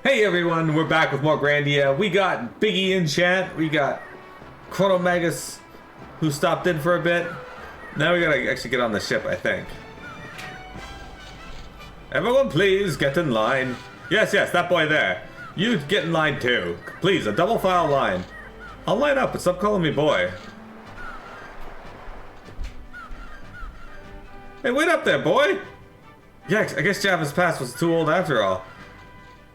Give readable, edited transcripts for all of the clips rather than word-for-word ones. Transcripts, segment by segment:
Hey everyone, we're back with more Grandia. We got Biggie in chat. We got Chronomagus, who stopped in for a bit. Now we gotta actually get on the ship, I think. Everyone please get in line. Yes, that boy there. You get in line too. Please, a double file line. I'll line up, but stop calling me boy. Hey, wait up there, boy! Yeah, I guess Java's Pass was too old after all.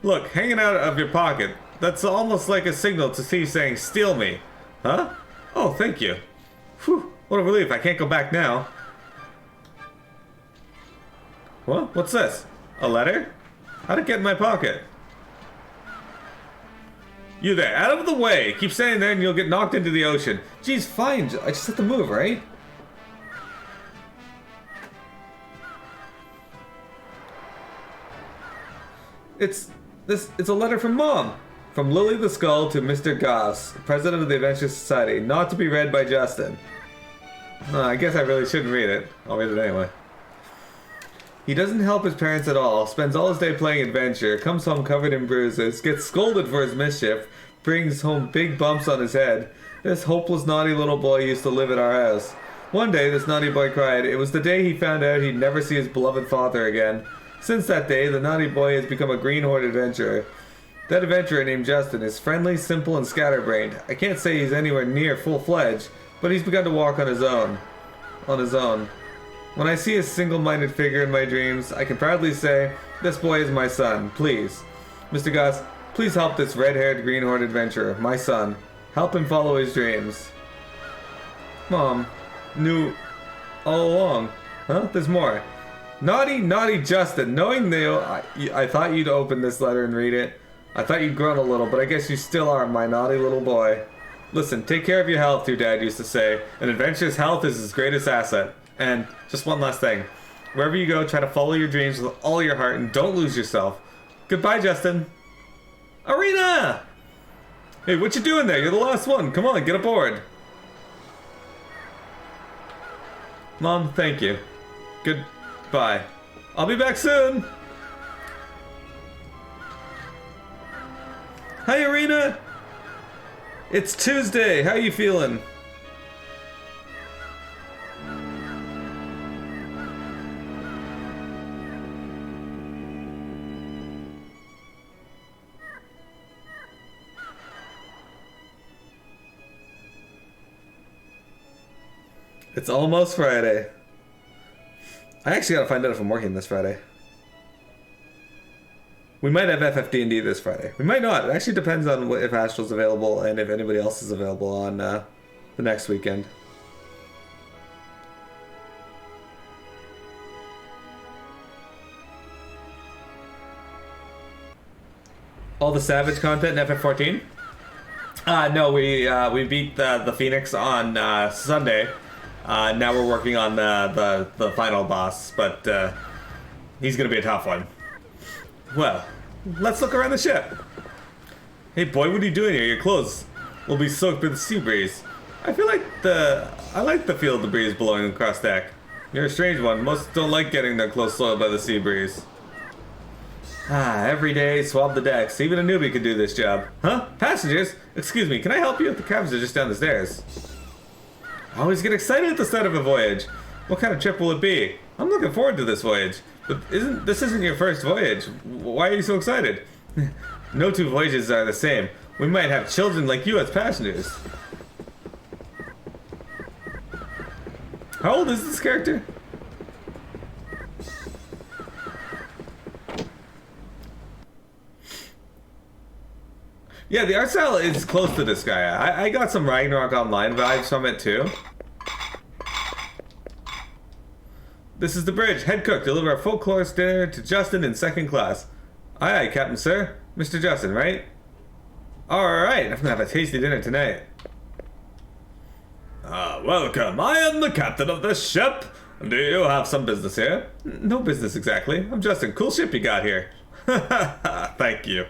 Look, hanging out of your pocket. That's almost like a signal to thief saying, steal me. Huh? Oh, thank you. Whew, what a relief. I can't go back now. What? What's this? A letter? How'd it get in my pocket? You there, out of the way. Keep standing there and you'll get knocked into the ocean. Geez, fine. I just have to move, right? It's a letter from Mom. From Lily the Skull to Mr. Goss, President of the Adventure Society, not to be read by Justin. I guess I really shouldn't read it. I'll read it anyway. He doesn't help his parents at all, spends all his day playing adventure, comes home covered in bruises, gets scolded for his mischief, brings home big bumps on his head. This hopeless naughty little boy used to live at our house. One day, this naughty boy cried. It was the day he found out he'd never see his beloved father again. Since that day, the naughty boy has become a greenhorn adventurer. That adventurer named Justin is friendly, simple, and scatterbrained. I can't say he's anywhere near full-fledged, but he's begun to walk on his own. When I see a single-minded figure in my dreams, I can proudly say, this boy is my son, please. Mr. Goss, please help this red-haired greenhorn adventurer, my son. Help him follow his dreams. Mom, knew all along. Huh? There's more. Naughty Justin, knowing I thought you'd open this letter and read it. I thought you'd grown a little, but I guess you still are my naughty little boy. Listen, take care of your health, your dad used to say. An adventurer's health is his greatest asset. And just one last thing. Wherever you go, try to follow your dreams with all your heart and don't lose yourself. Goodbye, Justin. Arena! Hey, what you doing there? You're the last one. Come on, get aboard. Mom, thank you. Goodbye. I'll be back soon. Hi, Arena. It's Tuesday. How you feeling? It's almost Friday. I actually gotta find out if I'm working this Friday. We might have FFD&D this Friday. We might not. It actually depends on if Astral's available and if anybody else is available on the next weekend. All the Savage content in FF14? No, we beat the Phoenix on Sunday. Now we're working on the final boss, but he's gonna be a tough one. Well, let's look around the ship. Hey boy, what are you doing here? Your clothes will be soaked with the sea breeze. I like the feel of the breeze blowing across deck. You're a strange one. Most don't like getting their clothes soiled by the sea breeze. Every day, swab the decks. Even a newbie could do this job. Huh? Passengers? Excuse me, can I help you? The cabins are just down the stairs. I always get excited at the start of a voyage. What kind of trip will it be? I'm looking forward to this voyage. But this isn't your first voyage. Why are you so excited? No two voyages are the same. We might have children like you as passengers. How old is this character? Yeah, the art style is close to this guy. I got some Ragnarok Online vibes from it too. This is the bridge. Head cook, deliver a full course dinner to Justin in second class. Aye, Captain, sir. Mr. Justin, right? Alright, I'm gonna have a tasty dinner tonight. Welcome. I am the captain of this ship. Do you have some business here? No business exactly. I'm Justin. Cool ship you got here. Thank you.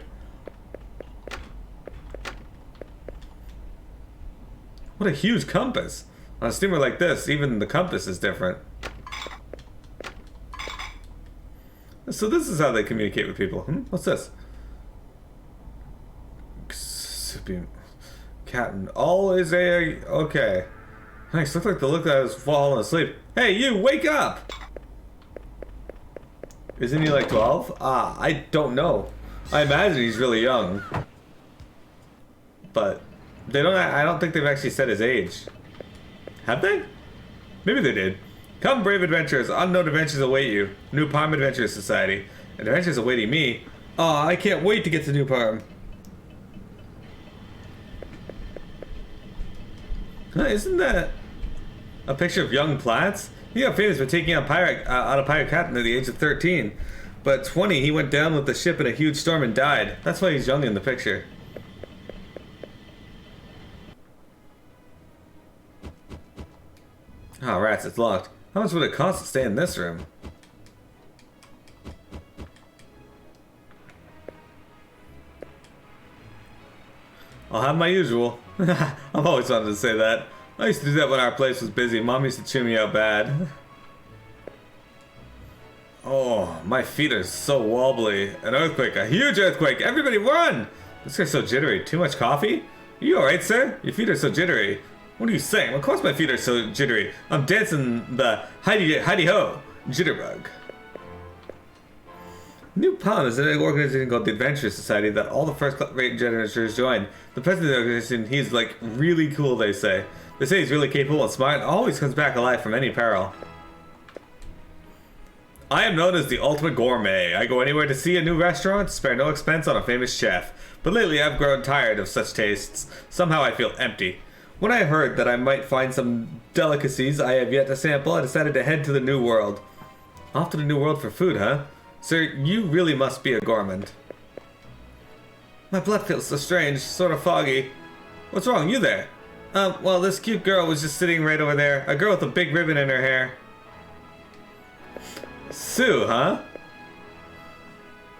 What a huge compass. On a steamer like this, even the compass is different. So this is how they communicate with people. What's this? Soupy Captain. Always a... Okay. Thanks, looked like the look that I was falling asleep. Hey, you, wake up! Isn't he like 12? I don't know. I imagine he's really young. But they don't. I don't think they've actually said his age. Have they? Maybe they did. Come, brave adventurers. Unknown adventures await you. New Palm Adventurers Society. And adventures awaiting me. Aw, I can't wait to get to New Palm. Huh, isn't that a picture of young Platts? He got famous for taking out a pirate captain at the age of 13. But at 20, he went down with the ship in a huge storm and died. That's why he's young in the picture. Oh, rats, it's locked. How much would it cost to stay in this room? I'll have my usual. I've always wanted to say that. I used to do that when our place was busy. Mom used to chew me out bad. Oh, my feet are so wobbly. An earthquake, a huge earthquake. Everybody run! This guy's so jittery. Too much coffee? Are you alright, sir? Your feet are so jittery. What are you saying? Of course my feet are so jittery. I'm dancing the Heidi-ho jitterbug. New Palm is an organization called the Adventurers Society that all the first-rate adventurers join. The president of the organization, he's like really cool, they say. They say he's really capable and smart and always comes back alive from any peril. I am known as the ultimate gourmet. I go anywhere to see a new restaurant, spare no expense on a famous chef. But lately I've grown tired of such tastes. Somehow I feel empty. When I heard that I might find some delicacies I have yet to sample, I decided to head to the New World. Off to the New World for food, huh? Sir, you really must be a gourmand. My blood feels so strange, sort of foggy. What's wrong? You there? Well, this cute girl was just sitting right over there. A girl with a big ribbon in her hair. Sue, huh?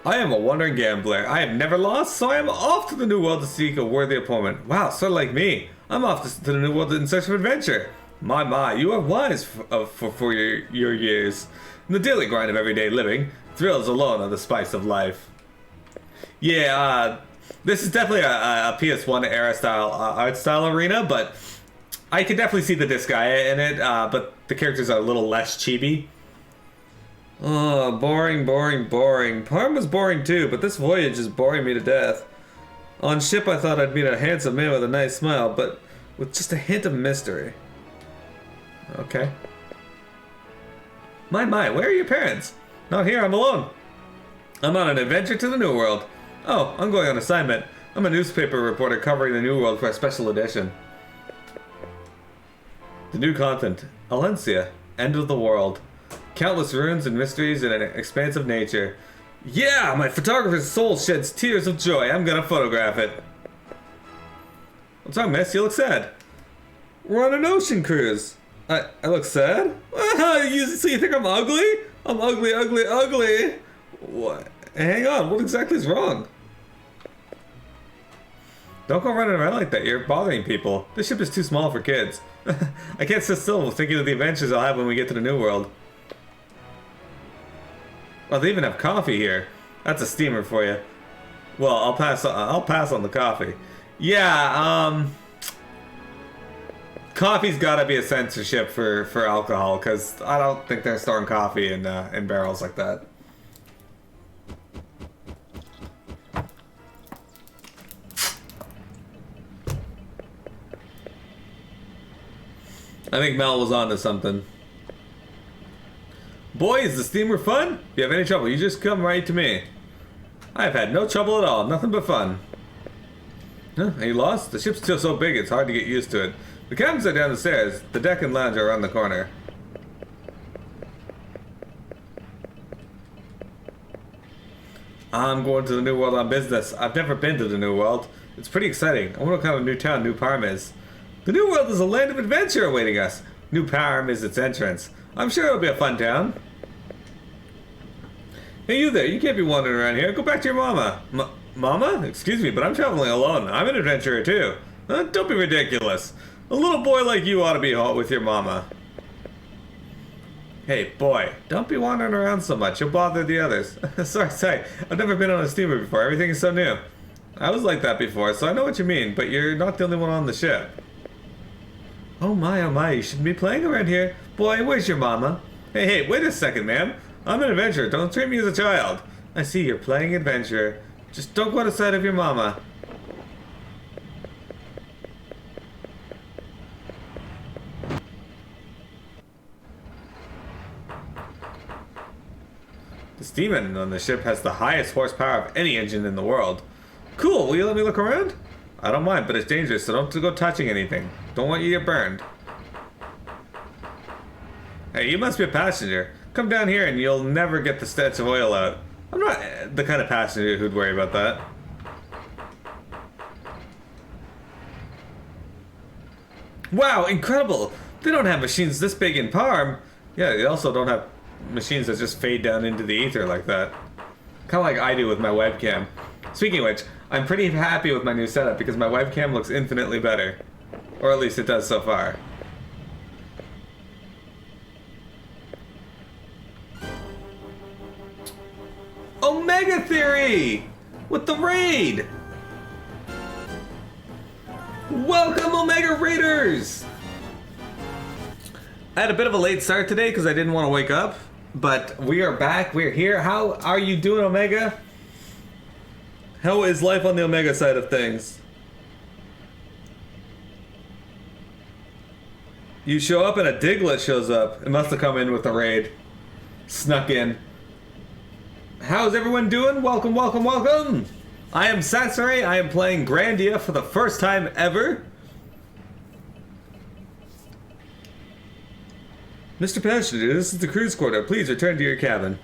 I am a wandering gambler. I have never lost, so I am off to the New World to seek a worthy opponent. Wow, sort of like me. I'm off to the New World in search of adventure. My, you are wise for your years. In the daily grind of everyday living, thrills alone are the spice of life. Yeah, this is definitely a PS1 era style art style arena, but I could definitely see the disc guy in it, but the characters are a little less chibi. Oh, boring. Parm was boring too, but this voyage is boring me to death. On ship I thought I'd meet a handsome man with a nice smile, but with just a hint of mystery. Okay. My, where are your parents? Not here, I'm alone. I'm on an adventure to the New World. Oh, I'm going on assignment. I'm a newspaper reporter covering the New World for a special edition. The new content. Alencia, end of the world. Countless ruins and mysteries in an expansive nature. Yeah, my photographer's soul sheds tears of joy. I'm gonna photograph it. What's wrong, miss? You look sad. We're on an ocean cruise. I look sad? So you think I'm ugly? I'm ugly. What? Hang on, what exactly is wrong? Don't go running around like that, you're bothering people. This ship is too small for kids. I can't sit still thinking of the adventures I'll have when we get to the New World. Oh, they even have coffee here. That's a steamer for you. Well, I'll pass on the coffee. Yeah, coffee's gotta be a censorship for alcohol, because I don't think they're storing coffee in barrels like that. I think Mel was onto something. Boy, is the steamer fun? If you have any trouble, you just come right to me. I have had no trouble at all, nothing but fun. Huh, are you lost? The ship's still so big it's hard to get used to it. The cabins are down the stairs, the deck and lounge are around the corner. I'm going to the New World on business. I've never been to the New World. It's pretty exciting. I wonder what kind of new town New Parm is. The New World is a land of adventure awaiting us. New Parm is its entrance. I'm sure it'll be a fun town. Hey, you there, you can't be wandering around here. Go back to your mama. Mama? Excuse me, but I'm traveling alone. I'm an adventurer too. Don't be ridiculous. A little boy like you ought to be with your mama. Hey, boy, don't be wandering around so much. You'll bother the others. Sorry. I've never been on a steamer before. Everything is so new. I was like that before, so I know what you mean, but you're not the only one on the ship. Oh my, you shouldn't be playing around here. Boy, where's your mama? Hey, wait a second, ma'am. I'm an adventurer. Don't treat me as a child. I see you're playing adventurer. Just don't go out of sight of your mama. The steam engine on the ship has the highest horsepower of any engine in the world. Cool, will you let me look around? I don't mind, but it's dangerous, so don't go touching anything. Don't want you to get burned. Hey, you must be a passenger. Come down here and you'll never get the stats of oil out. I'm not the kind of passenger who'd worry about that. Wow, incredible! They don't have machines this big in Parm. Yeah, they also don't have machines that just fade down into the ether like that. Kind of like I do with my webcam. Speaking of which, I'm pretty happy with my new setup because my webcam looks infinitely better. Or at least it does so far. Omega Theory! With the raid! Welcome, Omega Raiders! I had a bit of a late start today because I didn't want to wake up. But we are back, we're here. How are you doing, Omega? How is life on the Omega side of things? You show up and a Diglett shows up. It must have come in with the raid. Snuck in. How's everyone doing? Welcome, welcome, welcome! I am Satsure. I am playing Grandia for the first time ever. Mr. Passenger, this is the cruise quarter. Please return to your cabin.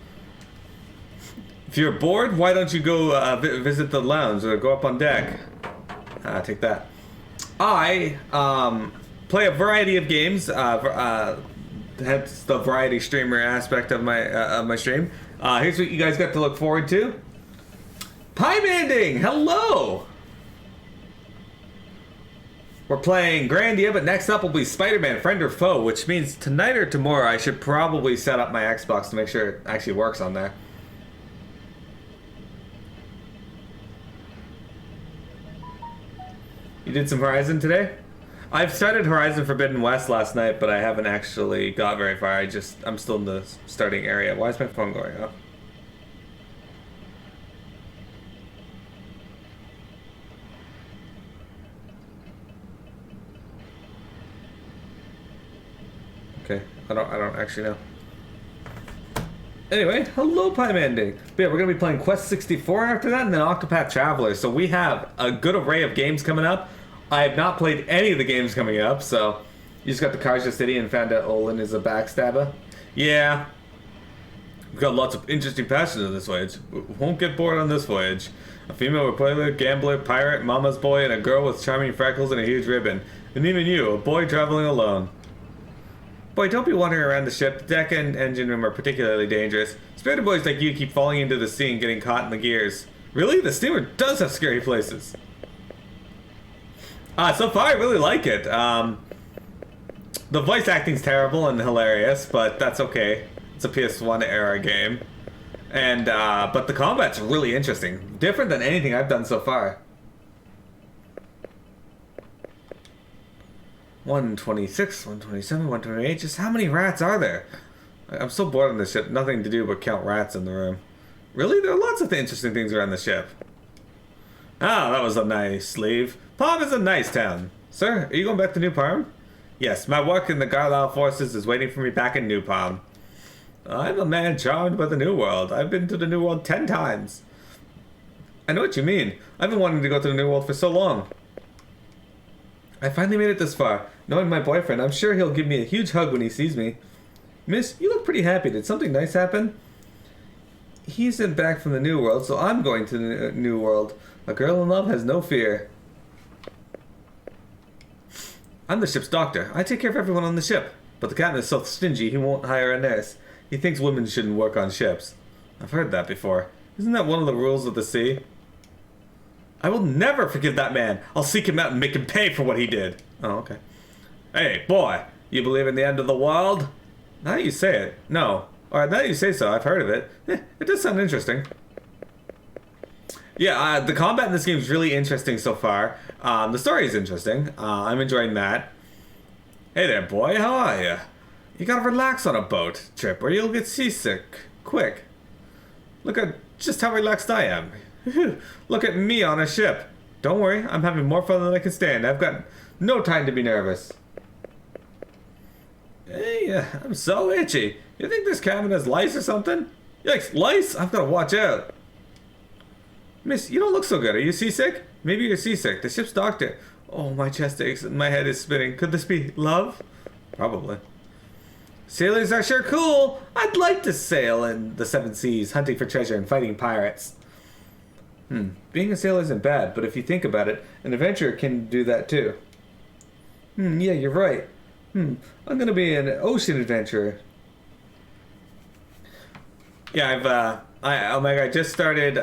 If you're bored, why don't you go visit the lounge or go up on deck? Take that. I play a variety of games. That's the variety streamer aspect of my stream. Here's what you guys got to look forward to. Pie Banding! Hello! We're playing Grandia, but next up will be Spider-Man, Friend or Foe, which means tonight or tomorrow I should probably set up my Xbox to make sure it actually works on there. You did some Horizon today? I've started Horizon Forbidden West last night, but I haven't actually got very far. I'm still in the starting area. Why is my phone going off? Okay, I don't actually know. Anyway, hello, Pie Manding. But yeah, we're gonna be playing Quest 64 after that, and then Octopath Traveler. So we have a good array of games coming up. I have not played any of the games coming up, so you just got the Karja City and found out Olin is a backstabber. Yeah, we've got lots of interesting passions on this voyage. Won't get bored on this voyage. A female reporter, gambler, pirate, mama's boy, and a girl with charming freckles and a huge ribbon. And even you, a boy traveling alone. Boy, don't be wandering around the ship. The deck and engine room are particularly dangerous. Spirited boys like you keep falling into the sea and getting caught in the gears. Really? The steamer does have scary places. So far I really like it. The voice acting's terrible and hilarious, but that's okay. It's a PS1 era game. And, but the combat's really interesting. Different than anything I've done so far. 126, 127, 128. Just how many rats are there? I'm so bored on this ship. Nothing to do but count rats in the room. Really? There are lots of interesting things around the ship. Ah, that was a nice leave. Palm is a nice town. Sir, are you going back to New Palm? Yes, my work in the Garlau forces is waiting for me back in New Palm. I'm a man charmed by the New World. I've been to the New World 10 times. I know what you mean. I've been wanting to go to the New World for so long. I finally made it this far. Knowing my boyfriend, I'm sure he'll give me a huge hug when he sees me. Miss, you look pretty happy. Did something nice happen? He isn't back from the New World, so I'm going to the New World. A girl in love has no fear. I'm the ship's doctor. I take care of everyone on the ship. But the captain is so stingy he won't hire a nurse. He thinks women shouldn't work on ships. I've heard that before. Isn't that one of the rules of the sea? I will never forgive that man. I'll seek him out and make him pay for what he did. Oh, okay. Hey, boy, you believe in the end of the world? Now that you say it, no. Or now that you say so, I've heard of it. It does sound interesting. Yeah, the combat in this game is really interesting so far. The story is interesting. I'm enjoying that. Hey there, boy. How are you? You gotta relax on a boat trip or you'll get seasick. Quick. Look at just how relaxed I am. Look at me on a ship. Don't worry, I'm having more fun than I can stand. I've got no time to be nervous. Hey, I'm so itchy. You think this cabin has lice or something? Yikes, lice? I've got to watch out. Miss, you don't look so good. Are you seasick? Maybe you're seasick. The ship's doctor. Oh, my chest aches and my head is spinning. Could this be love? Probably. Sailors are sure cool. I'd like to sail in the seven seas, hunting for treasure and fighting pirates. Being a sailor isn't bad, but if you think about it, an adventurer can do that too. Yeah, you're right. I'm gonna be an ocean adventurer. Yeah, I just started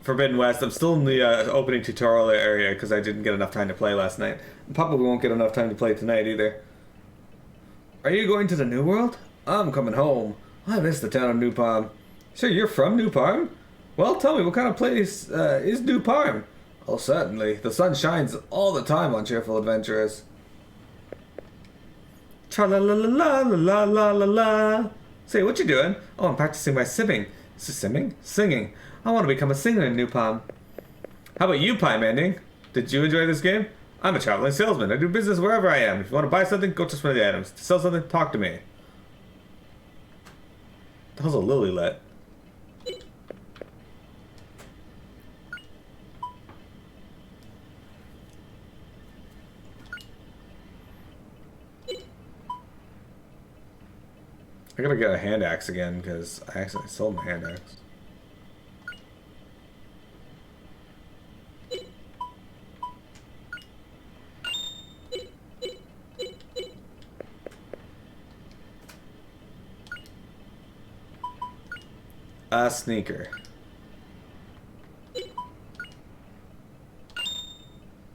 Forbidden West. I'm still in the opening tutorial area because I didn't get enough time to play last night. Probably won't get enough time to play tonight either. Are you going to the New World? I'm coming home. I miss the town of New Palm. Sure, you're from New Palm? Well, tell me, what kind of place is New Palm? Oh, certainly. The sun shines all the time on cheerful adventurers. Tra-la-la-la-la-la-la-la-la. Say, what you doing? Oh, I'm practicing my simming. Simming? Singing. I want to become a singer in New Palm. How about you, Pie Mending? Did you enjoy this game? I'm a traveling salesman. I do business wherever I am. If you want to buy something, go to one of the items. To sell something, talk to me. That was a lily-let. I gotta get a hand axe again because I accidentally sold my hand axe. A sneaker.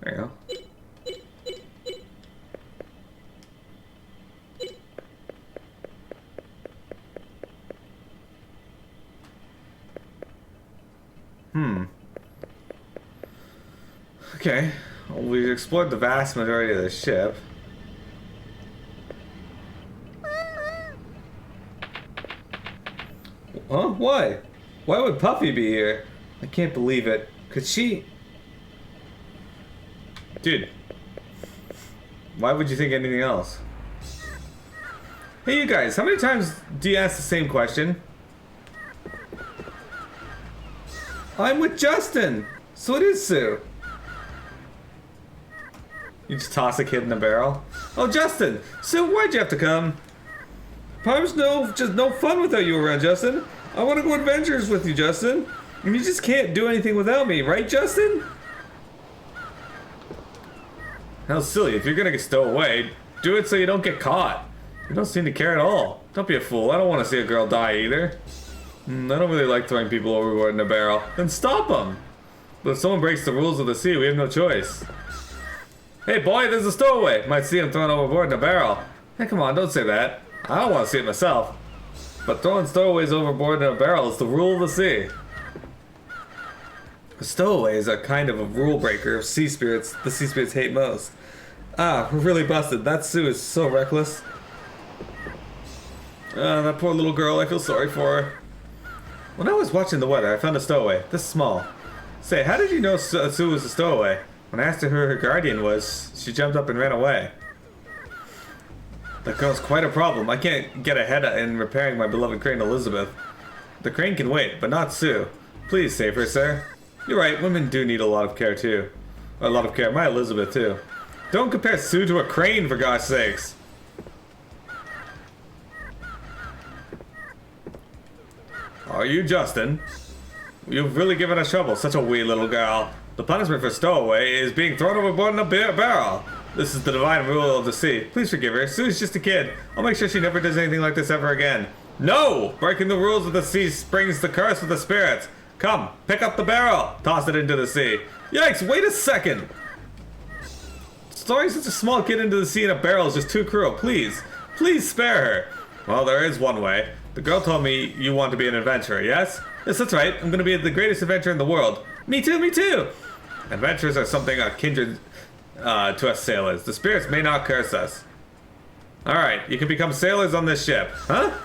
There you go. Okay. Well, we've explored the vast majority of the ship. Huh? Why? Why would Puffy be here? I can't believe it. Could she... Dude. Why would you think anything else? Hey, you guys, how many times do you ask the same question? I'm with Justin! So it is Sue. You just toss a kid in a barrel? Oh, Justin! Sue, why'd you have to come? Palm's just no fun without you around, Justin. I want to go adventures with you, Justin. And you just can't do anything without me, right, Justin? How silly. If you're gonna get stowed away, do it so you don't get caught. You don't seem to care at all. Don't be a fool. I don't want to see a girl die either. I don't really like throwing people overboard in a barrel. Then stop them. But if someone breaks the rules of the sea, we have no choice. Hey boy, there's a stowaway. Might see him thrown overboard in a barrel. Hey, come on, don't say that. I don't want to see it myself. But throwing stowaways overboard in a barrel is the rule of the sea. A stowaway is a kind of a rule breaker of sea spirits the sea spirits hate most. Ah, we're really busted. That Sue is so reckless. That poor little girl, I feel sorry for her. When I was watching the weather, I found a stowaway, this small. Say, how did you know Sue was a stowaway? When I asked her who her guardian was, she jumped up and ran away. That girl's quite a problem. I can't get ahead in repairing my beloved crane Elizabeth. The crane can wait, but not Sue. Please save her, sir. You're right, women do need a lot of care too. A lot of care, my Elizabeth too. Don't compare Sue to a crane, for gosh sakes. Are you Justin? You've really given us trouble, such a wee little girl. The punishment for stowaway is being thrown overboard in a barrel. This is the divine rule of the sea. Please forgive her. Sue's just a kid. I'll make sure she never does anything like this ever again. No! Breaking the rules of the sea springs the curse of the spirits. Come, pick up the barrel. Toss it into the sea. Yikes, wait a second. Throwing such a small kid into the sea in a barrel is just too cruel. Please, please spare her. Well, there is one way. The girl told me you want to be an adventurer, yes? Yes, that's right. I'm going to be the greatest adventurer in the world. Me too, me too! Adventures are something kindred to us sailors. The spirits may not curse us. Alright, you can become sailors on this ship. Huh?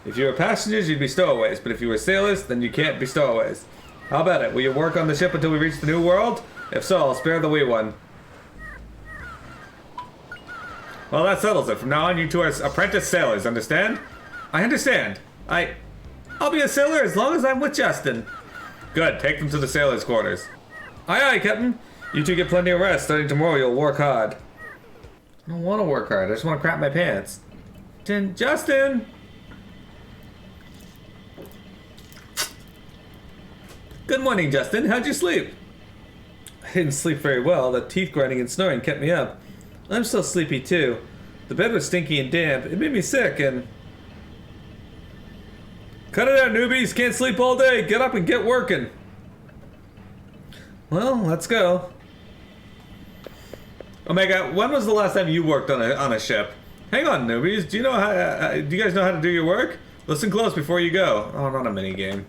If you were passengers, you'd be stowaways, but if you were sailors, then you can't be stowaways. How about it? Will you work on the ship until we reach the new world? If so, I'll spare the wee one. Well, that settles it. From now on, you two are apprentice sailors, understand? I understand. I'll be a sailor as long as I'm with Justin. Good, take them to the sailors' quarters. Aye, aye, Captain. You two get plenty of rest. Starting tomorrow, you'll work hard. I don't want to work hard. I just want to crap my pants. Justin! Good morning, Justin. How'd you sleep? I didn't sleep very well. The teeth grinding and snoring kept me up. I'm still sleepy, too. The bed was stinky and damp. It made me sick, and... Cut it out, newbies! Can't sleep all day! Get up and get working! Well, let's go. Omega, when was the last time you worked on a ship? Hang on, newbies. Do you guys know how to do your work? Listen close before you go. Oh, not a minigame.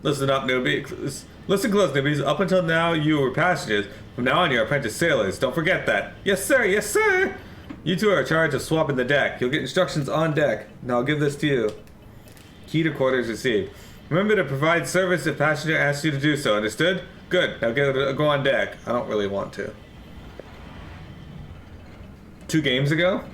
Listen up, newbies. Listen close, newbies. Up until now, you were passengers. From now on, you're apprentice sailors. Don't forget that. Yes, sir. Yes, sir. You two are in charge of swapping the deck. You'll get instructions on deck. Now I'll give this to you. Key to quarters received. Remember to provide service if passenger asks you to do so. Understood? Good. Now go on deck. I don't really want to. 2 games ago?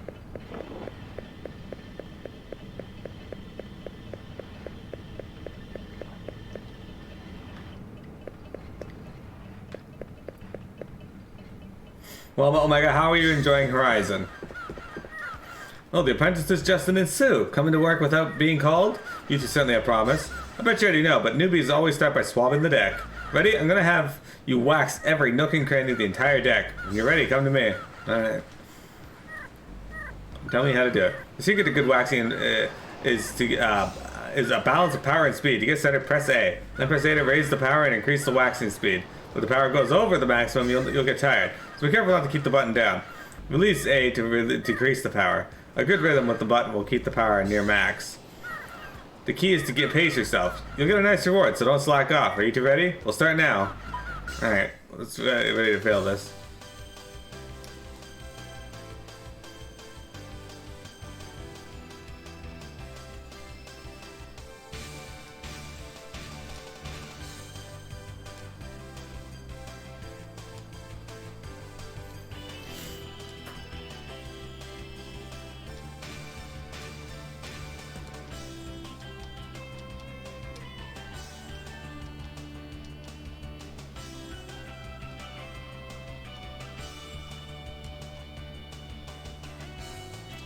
Well, oh my god, how are you enjoying Horizon? Oh, the apprentices Justin and Sue. Coming to work without being called? You two certainly have promise. I bet you already know, but newbies always start by swabbing the deck. Ready? I'm gonna have you wax every nook and cranny of the entire deck. When you're ready, come to me. Alright. Tell me how to do it. The secret to good waxing is a balance of power and speed. To get started, press A. Then press A to raise the power and increase the waxing speed. When the power goes over the maximum, you'll get tired. So be careful not to keep the button down. Release A to decrease the power. A good rhythm with the button will keep the power near max. The key is to pace yourself. You'll get a nice reward, so don't slack off. Are you two ready? We'll start now. Alright, let's ready to fail this.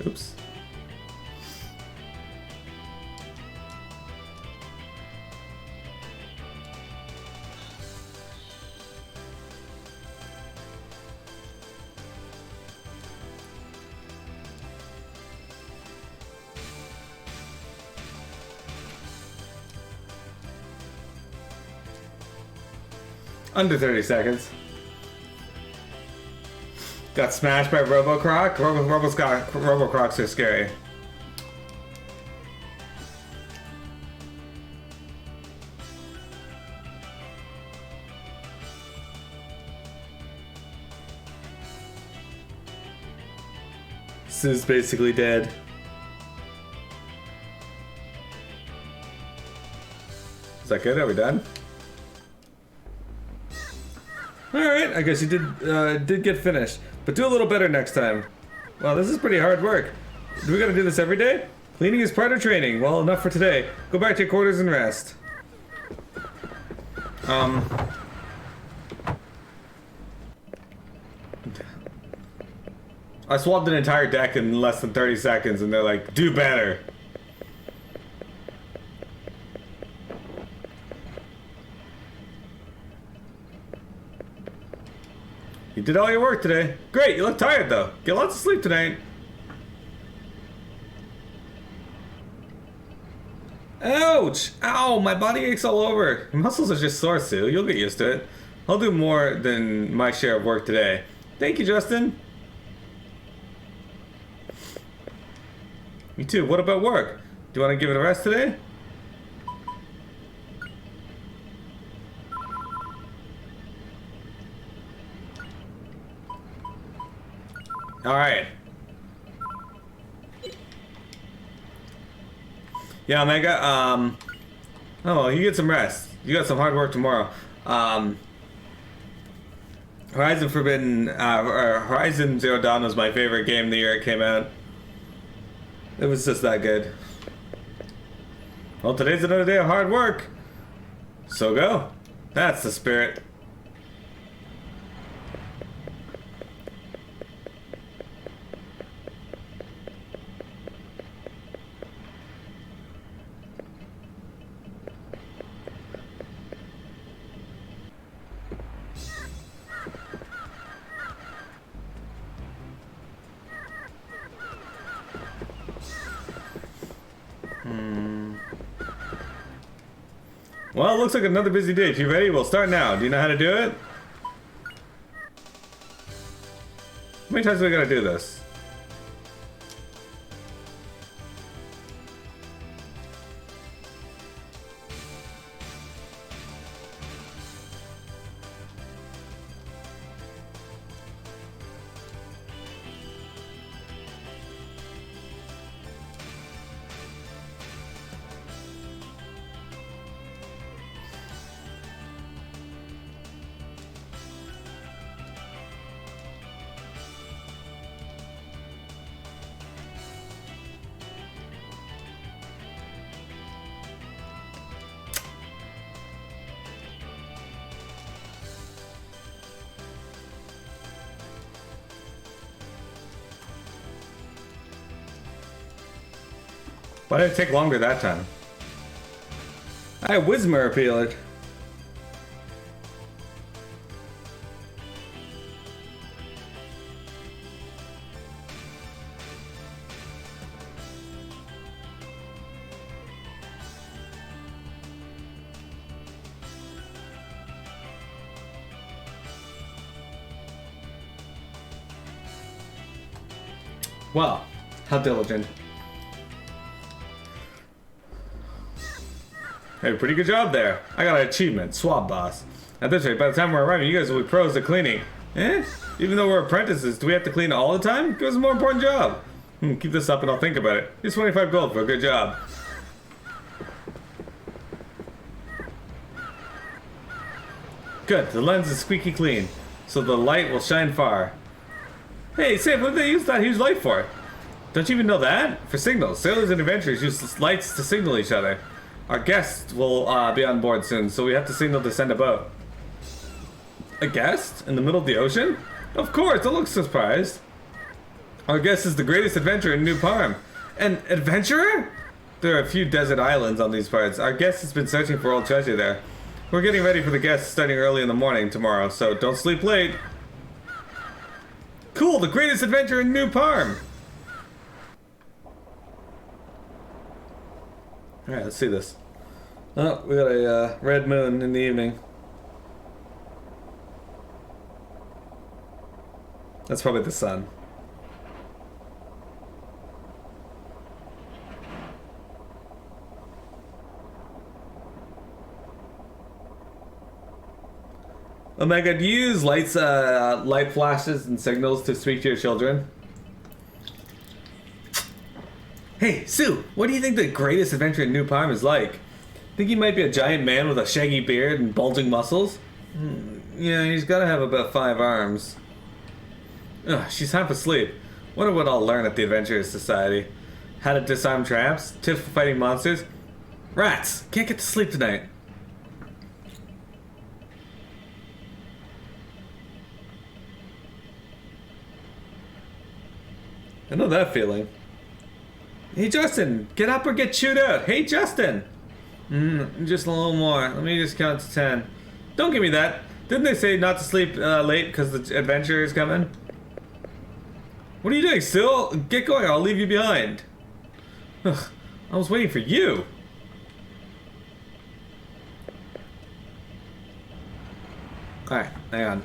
Oops. Under 30 seconds. Got smashed by Robocroc? Robocrocs are scary. Sue's basically dead. Is that good? Are we done? Alright, I guess you did get finished. But do a little better next time. Wow, this is pretty hard work. Do we gotta do this every day? Cleaning is part of training. Well, enough for today. Go back to your quarters and rest. I swapped an entire deck in less than 30 seconds and they're like, do better. You did all your work today. Great, you look tired though. Get lots of sleep tonight. Ouch! Ow, my body aches all over. Your muscles are just sore, Sue. You'll get used to it. I'll do more than my share of work today. Thank you, Justin. You too, what about work? Do you want to give it a rest today? Alright. Yeah, Omega, oh, well, you get some rest. You got some hard work tomorrow. Horizon Forbidden, or Horizon Zero Dawn was my favorite game the year it came out. It was just that good. Well, today's another day of hard work. So go. That's the spirit. Well, it looks like another busy day. If you're ready, we'll start now. Do you know how to do it? How many times do we gotta do this? Why did it take longer that time? I Wismer appealed. Wow, how diligent. Hey, pretty good job there. I got an achievement, Swab Boss. At this rate, by the time we're arriving, you guys will be pros at cleaning. Eh? Even though we're apprentices, do we have to clean all the time? Give us a more important job. Keep this up and I'll think about it. Here's 25 gold for a good job. Good, the lens is squeaky clean, so the light will shine far. Hey, Sam, what did they use that huge light for? Don't you even know that? For signals. Sailors and adventurers use lights to signal each other. Our guest will be on board soon, so we have to signal to send a boat. A guest? In the middle of the ocean? Of course, don't look surprised. Our guest is the greatest adventurer in New Parm. An adventurer? There are a few desert islands on these parts. Our guest has been searching for old treasure there. We're getting ready for the guest starting early in the morning tomorrow, so don't sleep late. Cool, the greatest adventurer in New Parm! Alright, let's see this. Oh, we got a red moon in the evening. That's probably the sun. Omega, do you use light flashes and signals to speak to your children? Hey, Sue, what do you think the greatest adventure in New Parm is like? Think he might be a giant man with a shaggy beard and bulging muscles? Yeah, he's gotta have about 5 arms. Ugh, she's half asleep. Wonder what I'll learn at the Adventurers Society. How to disarm traps, tips for fighting monsters. Rats! Can't get to sleep tonight. I know that feeling. Hey Justin, get up or get chewed out. Hey Justin! Just a little more. Let me just count to 10. Don't give me that. Didn't they say not to sleep late because the adventure is coming? What are you doing, Sil? Get going, I'll leave you behind. Ugh, I was waiting for you. Alright, hang on.